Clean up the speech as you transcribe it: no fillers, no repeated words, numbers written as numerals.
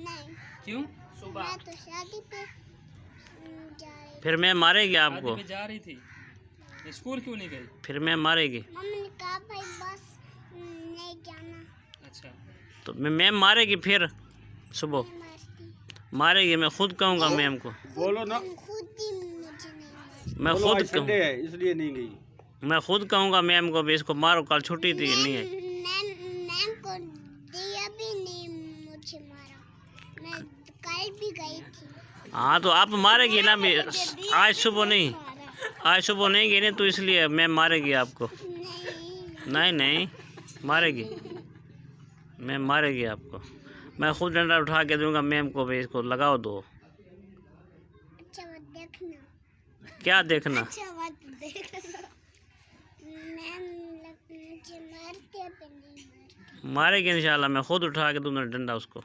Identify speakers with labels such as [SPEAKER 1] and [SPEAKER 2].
[SPEAKER 1] नहीं।
[SPEAKER 2] क्यों?
[SPEAKER 1] मैं तो शादी पे जा रही।
[SPEAKER 3] फिर मैं मारेगी आपको?
[SPEAKER 2] शादी पे जा रही थी, स्कूल क्यों नहीं गई?
[SPEAKER 3] फिर मैं मारेगी?
[SPEAKER 1] मम्मी ने कहा भाई बस नहीं जाना।
[SPEAKER 2] अच्छा,
[SPEAKER 3] तो मैम मारेगी फिर सुबह?
[SPEAKER 1] मैं मस्ती
[SPEAKER 3] मारेगी? मैं खुद कहूँगा मैम को।
[SPEAKER 4] बोलो ना,
[SPEAKER 1] खुद ही मुझे नहीं मारती।
[SPEAKER 3] मैं
[SPEAKER 4] बोलो
[SPEAKER 3] खुद
[SPEAKER 4] आज संडे
[SPEAKER 3] कहूँ,
[SPEAKER 4] है इसलिए नहीं गई।
[SPEAKER 3] मैं खुद कहूँगा मैम को भी इसको मारो, कल छुट्टी थी नहीं है।
[SPEAKER 1] मैम को दिया भी नहीं मुझे मारा। मैं कल भी गई थी।
[SPEAKER 3] हाँ तो आप मारेगी ना भी, आज सुबह नहीं, आज सुबह नहीं गई नहीं तो इसलिए मैम मारेगी आपको।
[SPEAKER 1] नहीं
[SPEAKER 3] नहीं नहीं मारेगी, मैम मारेगी आपको। मैं खुद डंडा उठा के दूंगा मैम को भी, इसको लगाओ दो।
[SPEAKER 1] अच्छा मत देखना।
[SPEAKER 3] क्या देखना?
[SPEAKER 1] अच्छा मत देखना। मैम मुझे मारते हैं, नहीं मारती।
[SPEAKER 3] मारेगी इंशाल्लाह, मैं खुद उठा के दूंगा डंडा उसको।